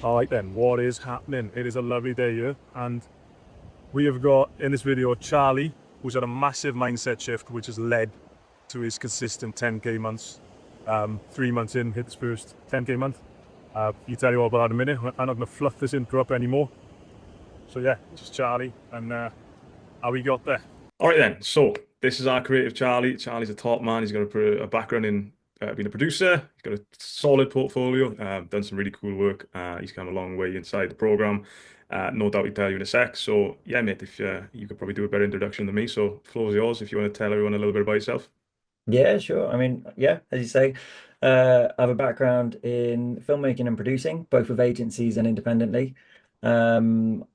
All right then, what is happening? It is a lovely day here, and we have got in this video Charlie, who's had a massive mindset shift, which has led to his consistent 10k months. 3 months in, hit his first 10k month. You tell you all about that in a minute. I'm not going to fluff this intro up anymore. So yeah, just Charlie and how we got there. All right then. So this is our creative Charlie. Charlie's a top man. He's got a background in being a producer. He's got a solid portfolio. Done some really cool work. He's come a long way inside the program. No doubt he'll tell you in a sec. So yeah, mate, if you could probably do a better introduction than me. So floor's yours if you want to tell everyone a little bit about yourself. Yeah, sure. I mean, yeah, as you say, I have a background in filmmaking and producing, both with agencies and independently. I mean,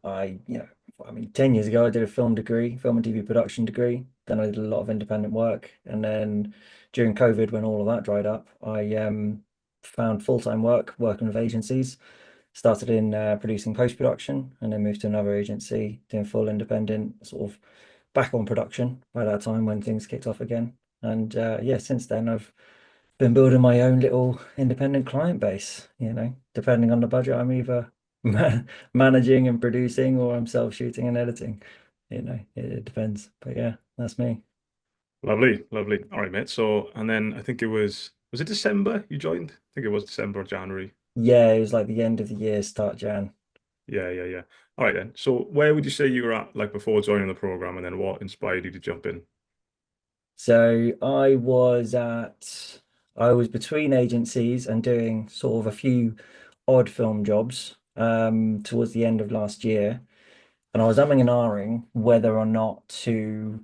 10 years ago, I did a film degree, film and TV production degree. Then I did a lot of independent work. And then during COVID, when all of that dried up, I found full-time work working with agencies. Started in producing post-production and then moved to another agency doing full independent, sort of back on production by that time when things kicked off again. And yeah, since then I've been building my own little independent client base, depending on the budget, I'm either managing and producing or I'm self-shooting and editing. It depends. But yeah, that's me. Lovely, lovely. All right, mate. So and then I think it was it December you joined? I think it was December or January. Yeah, it was like the end of the year, start Jan. Yeah, yeah, yeah. All right then. So where would you say you were at like before joining the program, and then what inspired you to jump in? So I was between agencies and doing sort of a few odd film jobs towards the end of last year. And I was umming and ahhing whether or not to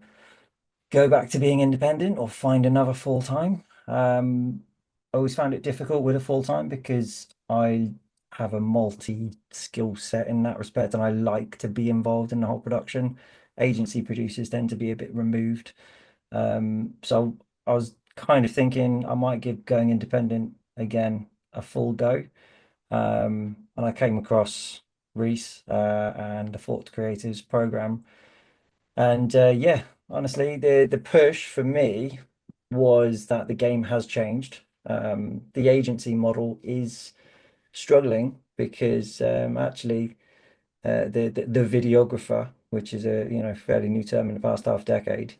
go back to being independent or find another full time. I always found it difficult with a full time because I have a multi skill set in that respect, and I like to be involved in the whole production. Agency producers tend to be a bit removed. So I was kind of thinking I might give going independent again a full go. And I came across Reese and the Thought Creatives program. And yeah, honestly, the push for me was that the game has changed. The agency model is struggling because actually the videographer, which is a fairly new term in the past half decade,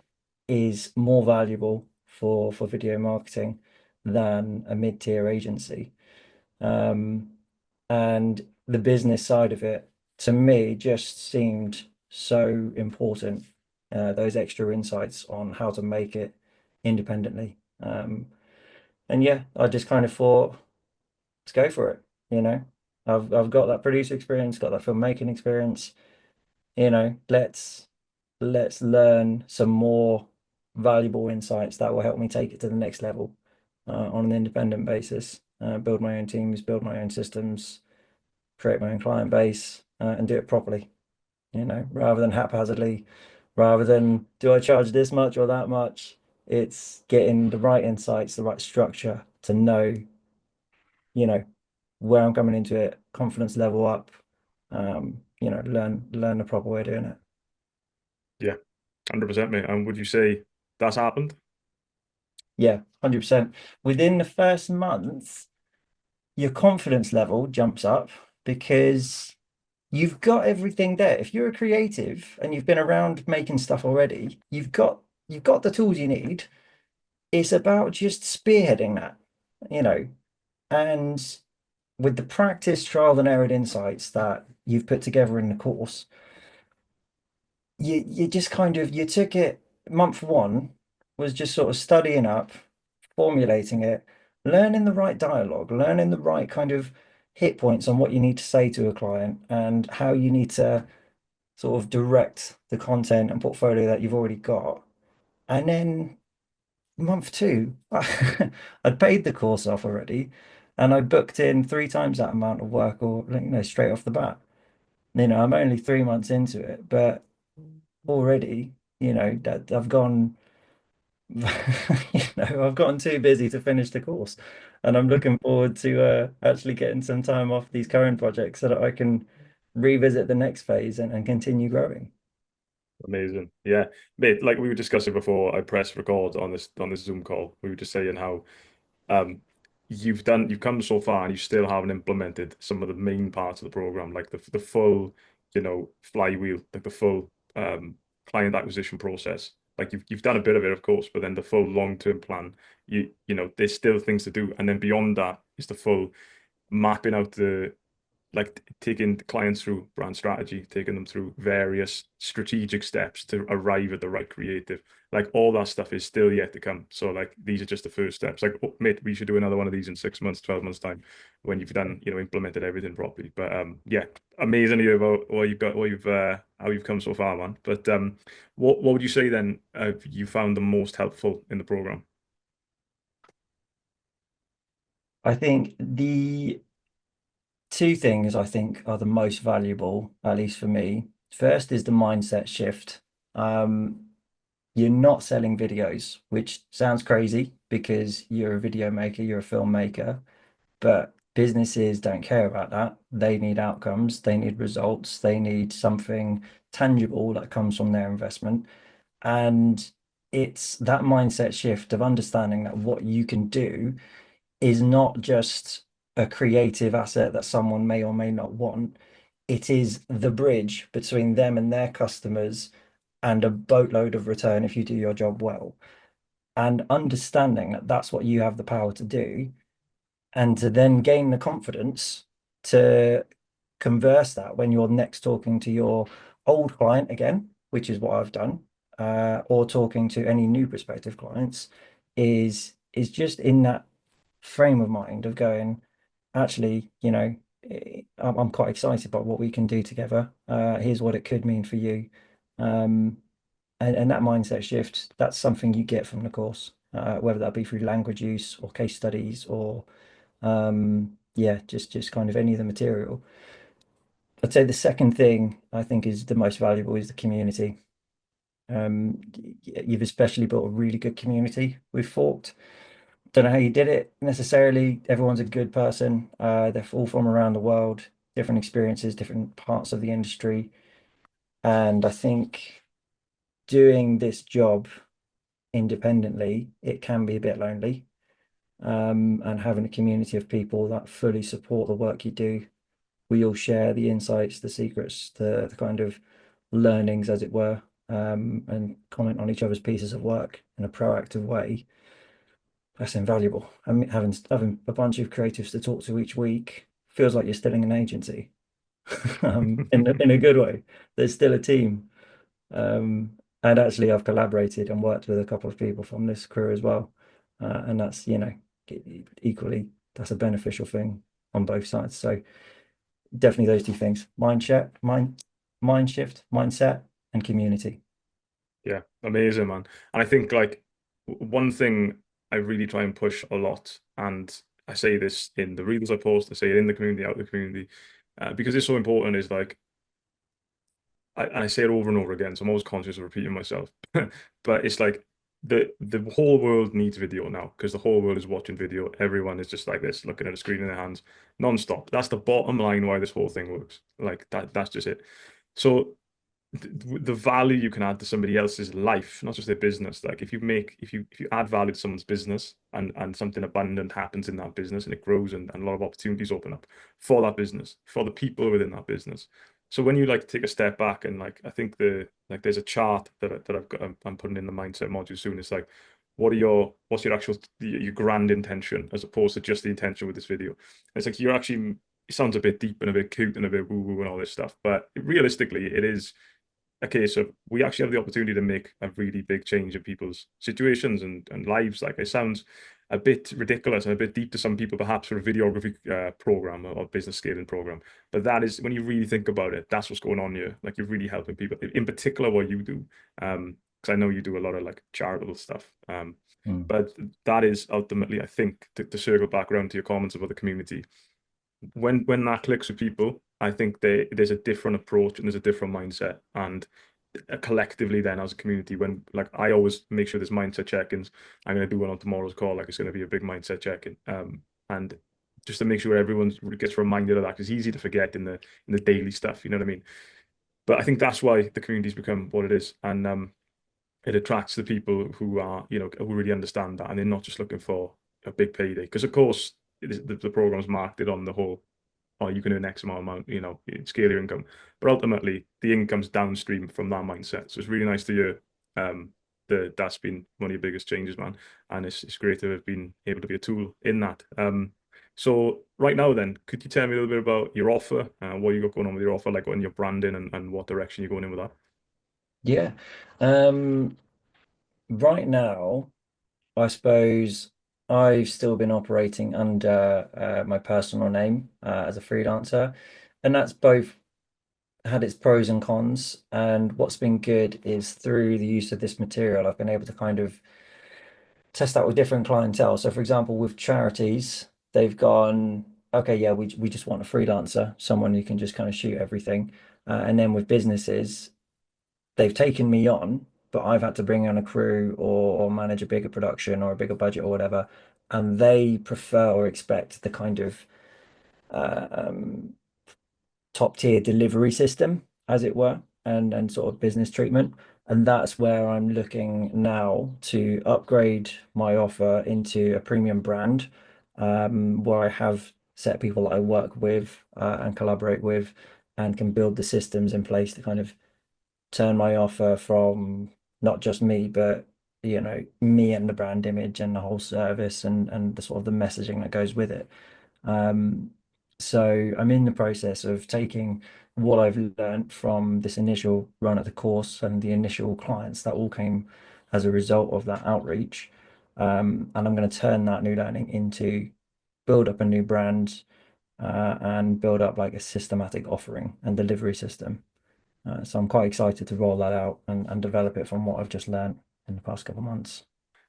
is more valuable for video marketing than a mid-tier agency. Um, and the business side of it, to me, just seemed so important. Those extra insights on how to make it independently. And yeah, I just kind of thought, let's go for it. You know, I've got that producer experience, got that filmmaking experience. Let's learn some more valuable insights that will help me take it to the next level on an independent basis. Build my own teams, build my own systems, create my own client base, and do it properly, rather than haphazardly, rather than do I charge this much or that much. It's getting the right insights, the right structure to know, you know, where I'm coming into it, confidence level up, learn the proper way of doing it. Yeah, 100%, mate. And would you say that's happened? Yeah, 100%. Within the first month, your confidence level jumps up because you've got everything there. If you're a creative and you've been around making stuff already, you've got the tools you need. It's about just spearheading that, you know, and with the practice, trial and error insights that you've put together in the course, you just kind of you took it month one was just sort of studying up, formulating it, learning the right dialogue, learning the right kind of hit points on what you need to say to a client and how you need to sort of direct the content and portfolio that you've already got. And then month two, I'd paid the course off already, and I booked in three times that amount of work, or straight off the bat. I'm only 3 months into it, but already, that I've gone, I've gotten too busy to finish the course, and I'm looking forward to actually getting some time off these current projects so that I can revisit the next phase and continue growing. Amazing. Yeah, mate. Like we were discussing before, I pressed record on this Zoom call. We were just saying how um you've come so far and you still haven't implemented some of the main parts of the program, like the full, flywheel, like the full client acquisition process. Like you've done a bit of it, of course, but then the full long-term plan, there's still things to do. And then beyond that is the full mapping out the like taking clients through brand strategy, taking them through various strategic steps to arrive at the right creative. Like all that stuff is still yet to come. So like these are just the first steps. Like, oh, mate, we should do another one of these in 6 months, 12 months time when you've done, implemented everything properly. But yeah, amazing to hear about what you've got, what you've how you've come so far, man. But what would you say then you found the most helpful in the program? I think the two things I think are the most valuable, at least for me. First is the mindset shift. Um, you're not selling videos, which sounds crazy because you're a video maker, you're a filmmaker, but businesses don't care about that. They need outcomes, they need results, they need something tangible that comes from their investment. And it's that mindset shift of understanding that what you can do is not just a creative asset that someone may or may not want. It is the bridge between them and their customers and a boatload of return if you do your job well. And understanding that that's what you have the power to do, and to then gain the confidence to converse that when you're next talking to your old client again, which is what I've done, or talking to any new prospective clients, is just in that frame of mind of going, actually, I'm quite excited about what we can do together. Here's what it could mean for you. Um, and that mindset shift, that's something you get from the course, whether that be through language use or case studies or yeah, just kind of any of the material. I'd say the second thing I think is the most valuable is the community. You've especially built a really good community with Forked. Don't know how you did it necessarily. Everyone's a good person. They're all from around the world, different experiences, different parts of the industry. And I think doing this job independently, it can be a bit lonely. And having a community of people that fully support the work you do. We all share the insights, the secrets, the kind of learnings, as it were, and comment on each other's pieces of work in a proactive way. That's invaluable. I mean, having a bunch of creatives to talk to each week feels like you're still in an agency, in a good way. There's still a team. And actually, I've collaborated and worked with a couple of people from this crew as well. And that's, equally, that's a beneficial thing on both sides. So definitely those two things: mind shift, mindset, and community. Yeah, amazing, man. And I think like one thing I really try and push a lot, and I say this in the reels I post, I say it in the community, out in the community, because it's so important. Is like, and I say it over and over again, so I'm always conscious of repeating myself. But it's like the whole world needs video now because the whole world is watching video. Everyone is just like this, looking at a screen in their hands non-stop. That's the bottom line why this whole thing works. Like that's just it. So the value you can add to somebody else's life, not just their business. Like if you add value to someone's business and something abundant happens in that business and it grows and a lot of opportunities open up for that business, for the people within that business. So when you like take a step back and like I think there's a chart that I've got I'm putting in the mindset module soon. It's like what's your actual your grand intention as opposed to just the intention with this video. And it's like you're actually it sounds a bit deep and a bit cute and a bit woo woo and all this stuff, but realistically it is okay, so we actually have the opportunity to make a really big change in people's situations and lives. Like it sounds a bit ridiculous and a bit deep to some people, perhaps for a videography program or business scaling program. But that is when you really think about it, that's what's going on here. Like you're really helping people, in particular what you do. Because I know you do a lot of like charitable stuff. Mm. But that is ultimately, I think, to circle back around to your comments about the community when that clicks with people, I think there's a different approach and there's a different mindset. And collectively, then as a community, when like I always make sure there's mindset check-ins. I'm going to do one on tomorrow's call. Like it's going to be a big mindset check-in. And just to make sure everyone gets reminded of that, 'cause it's easy to forget in the daily stuff. You know what I mean? But I think that's why the community's become what it is, and it attracts the people who are, who really understand that, and they're not just looking for a big payday. Because of course the program's marketed on the whole, oh, you can earn X amount, scale your income. But ultimately, the income's downstream from that mindset. So it's really nice to hear that's been one of your biggest changes, man. And it's great to have been able to be a tool in that. So right now, then, could you tell me a little bit about your offer, what you got going on with your offer, like on your branding and what direction you're going in with that? Yeah. Um, right now, I suppose I've still been operating under my personal name as a freelancer, and that's both had its pros and cons. And what's been good is through the use of this material, I've been able to kind of test that with different clientele. So, for example, with charities, they've gone, okay, yeah, we just want a freelancer, someone who can just kind of shoot everything. And then with businesses, they've taken me on, but I've had to bring on a crew or manage a bigger production or a bigger budget or whatever. And they prefer or expect the kind of uh, um, top tier delivery system, as it were, and sort of business treatment. And that's where I'm looking now to upgrade my offer into a premium brand, where I have set people that I work with and collaborate with, and can build the systems in place to kind of turn my offer from not just me, but me and the brand image and the whole service and the sort of the messaging that goes with it. Um, so I'm in the process of taking what I've learned from this initial run at the course and the initial clients that all came as a result of that outreach. And I'm going to turn that new learning into build up a new brand and build up like a systematic offering and delivery system. So I'm quite excited to roll that out and develop it from what I've just learned in the past couple of months.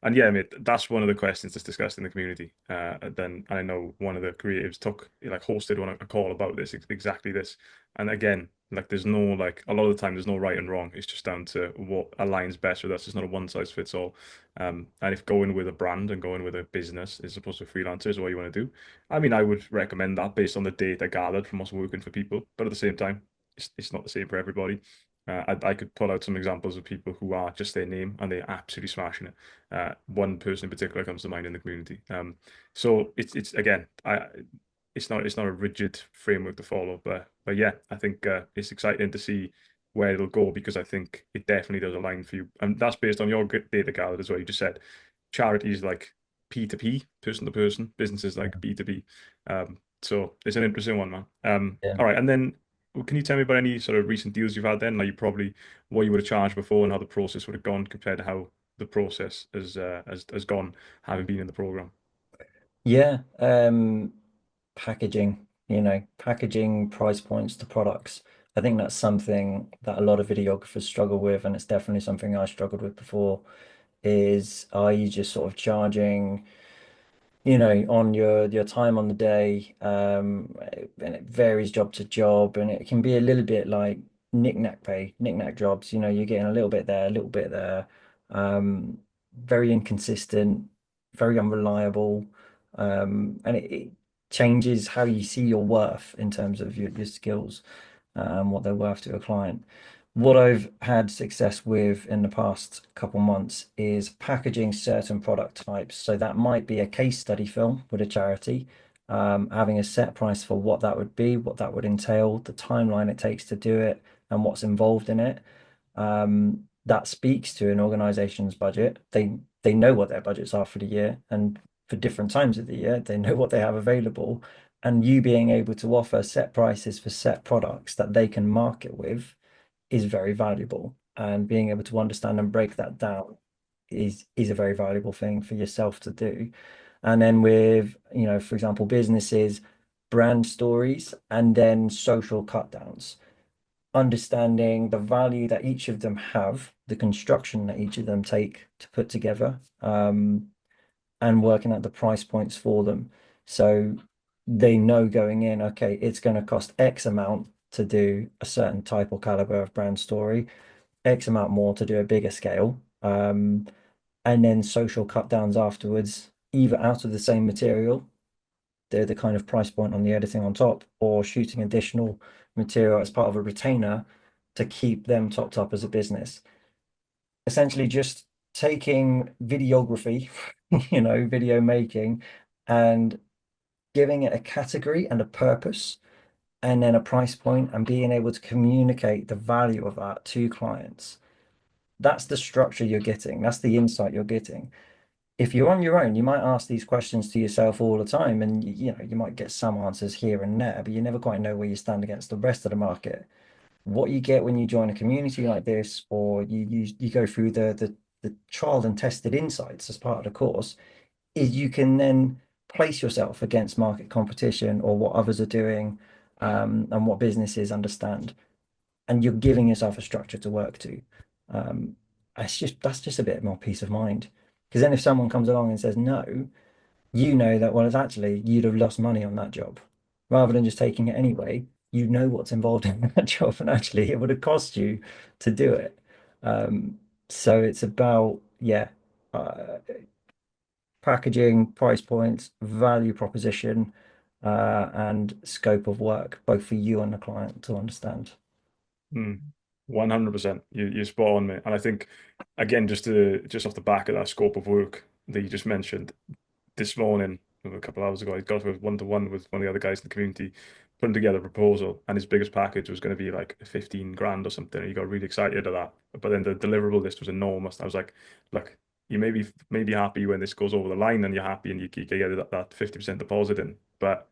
And yeah, mate, that's one of the questions that's discussed in the community. Then I know one of the creatives hosted a call about this, exactly this. And again, like there's no like a lot of the time there's no right and wrong. It's just down to what aligns best with us. It's not a one size fits all. And if going with a brand and going with a business as opposed to freelancers is what you want to do, I mean, I would recommend that based on the data gathered from us working for people. But at the same time, it's not the same for everybody. I could pull out some examples of people who are just their name and they're absolutely smashing it. One person in particular comes to mind in the community. So it's again, it's not a rigid framework to follow, but yeah, I think it's exciting to see where it'll go because I think it definitely does align for you, and that's based on your data gathered as well. You just said charities like P2P, person to person, businesses like B2B. So it's an interesting one, man. Yeah. All right, and then can you tell me about any sort of recent deals you've had then? Like you probably what you would have charged before and how the process would have gone compared to how the process has gone having been in the program. Yeah. Packaging, packaging price points to products. I think that's something that a lot of videographers struggle with, and it's definitely something I struggled with before. Is are you just sort of charging, on your time on the day, and it varies job to job, and it can be a little bit like knick-knack pay, knick-knack jobs. You're getting a little bit there, a little bit there. Very inconsistent, very unreliable, and it changes how you see your worth in terms of your skills, what they're worth to a client. What I've had success with in the past couple months is packaging certain product types. So that might be a case study film with a charity, having a set price for what that would be, what that would entail, the timeline it takes to do it, and what's involved in it. That speaks to an organization's budget. They know what their budgets are for the year, and for different times of the year, they know what they have available. And you being able to offer set prices for set products that they can market with is very valuable. And being able to understand and break that down is a very valuable thing for yourself to do. And then with, for example, businesses, brand stories, and then social cut downs, understanding the value that each of them have, the construction that each of them take to put together, and working out the price points for them. So they know going in, okay, it's going to cost X amount to do a certain type or caliber of brand story, X amount more to do a bigger scale. And then social cut downs afterwards, either out of the same material, the kind of price point on the editing on top, or shooting additional material as part of a retainer to keep them topped up as a business. Essentially, just taking videography, video making, and giving it a category and a purpose, and then a price point, and being able to communicate the value of that to clients. That's the structure you're getting. That's the insight you're getting. If you're on your own, you might ask these questions to yourself all the time, and you might get some answers here and there, but you never quite know where you stand against the rest of the market. What you get when you join a community like this, or you go through the tried and tested insights as part of the course, is you can then place yourself against market competition or what others are doing, and what businesses understand, and you're giving yourself a structure to work to. Um, that's just a bit more peace of mind. Because then if someone comes along and says no, you know that, well, it's actually you'd have lost money on that job. Rather than just taking it anyway, you know what's involved in that job, and actually it would have cost you to do it. So it's about, yeah, uh, packaging, price points, value proposition, and scope of work, both for you and the client to understand. 100%. You're spot on, mate. And I think, again, just off the back of that scope of work that you just mentioned, this morning, a couple of hours ago, I got a one-to-one with one of the other guys in the community, putting together a proposal, and his biggest package was going to be like 15 grand or something. And he got really excited at that. But then the deliverable list was enormous. And I was like, look, you may be happy when this goes over the line and you're happy and you get that 50% deposit in. But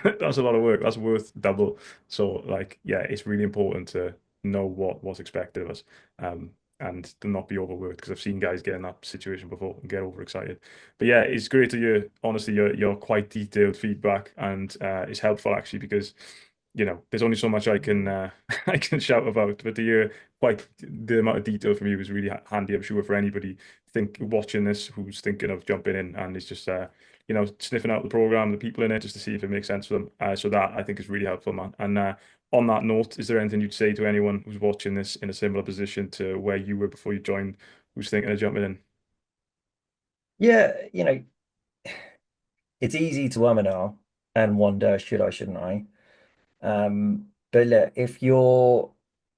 that's a lot of work. That's worth double. So like, yeah, it's really important to know what's expected of us, um, and to not be overworked because I've seen guys get in that situation before and get overexcited. But yeah, it's great to hear. Honestly, your quite detailed feedback, and it's helpful actually because there's only so much I can I can shout about, but to hear quite the amount of detail from you is really handy. I'm sure for anybody watching this who's thinking of jumping in and is just sniffing out the program, the people in it, just to see if it makes sense for them. So that I think is really helpful, man. And on that note, is there anything you'd say to anyone who's watching this in a similar position to where you were before you joined, who's thinking of jumping in? Yeah, it's easy to and ah and wonder, should I, shouldn't I? But look, if you're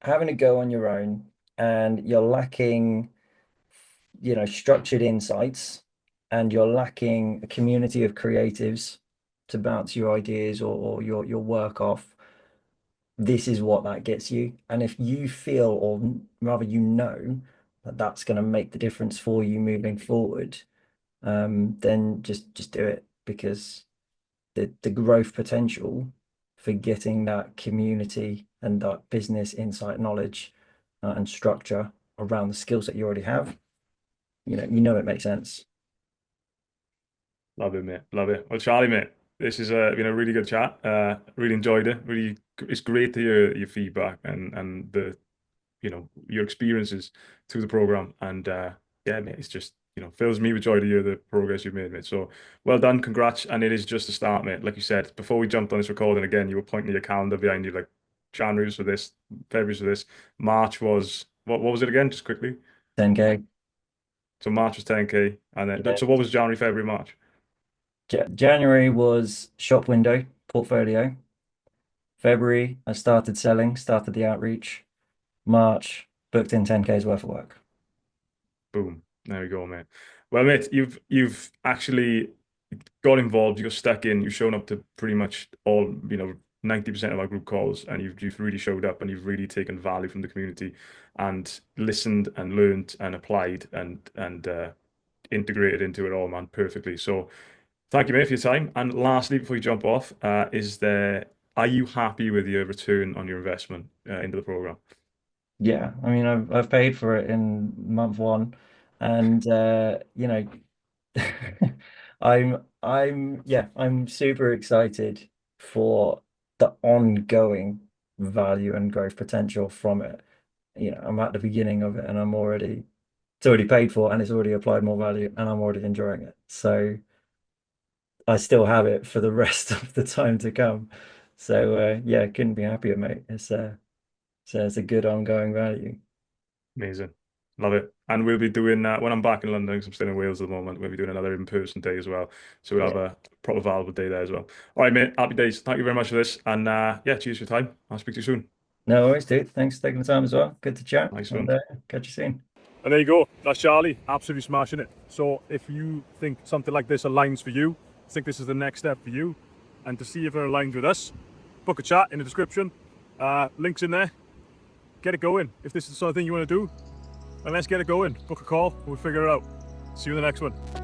having a go on your own and you're lacking, structured insights, and you're lacking a community of creatives to bounce your ideas or your work off, this is what that gets you. And if you feel, or rather that that's going to make the difference for you moving forward, then just do it, because the growth potential for getting that community and that business insight knowledge, and structure around the skills that you already have, it makes sense. Love it, mate. Love it. Well, Charlie, mate, this has been a really good chat. Really enjoyed it. Really, it's great to hear your feedback and your experiences through the program. And yeah, mate, it's just fills me with joy to hear the progress you've made, mate. So well done, congrats. And it is just a start, mate. Like you said before we jumped on this recording again, you were pointing to your calendar behind you, like January was for this, February was for this, March was what was it again? Just quickly. 10K. So March was 10K, and then Yeah. so what was January, February, March? January was shop window portfolio. February, I started selling, started the outreach. March, booked in 10K's worth of work. Boom. There we go, mate. Well, mate, you've actually got involved, you got stuck in, you've shown up to pretty much all, 90% of our group calls, and you've really showed up and you've really taken value from the community and listened and learned and applied and integrated into it all, man, perfectly. So thank you, mate, for your time. And lastly, before you jump off, are you happy with your return on your investment into the program? Yeah, I mean, I've paid for it in month one, and I'm super excited for the ongoing value and growth potential from it. I'm at the beginning of it, and it's already paid for, and it's already applied more value, and I'm already enjoying it. So I still have it for the rest of the time to come. So yeah, couldn't be happier, mate. It's a good ongoing value. Amazing. Love it. And we'll be doing when I'm back in London, 'cause I'm still in Wales at the moment, we'll be doing another in-person day as well. So we'll have Yeah. a proper valuable day there as well. All right, mate. Happy days. Thank you very much for this. And yeah, cheers for your time. I'll speak to you soon. No worries, dude. Thanks for taking the time as well. Good to chat, Nice and one. catch you soon. And there you go, that's Charlie, absolutely smashing it. So if you think something like this aligns for you, think this is the next step for you, and to see if it aligns with us, book a chat in the description, links in there, get it going. If this is the sort of thing you want to do, and let's get it going. Book a call, we'll figure it out. See you in the next one.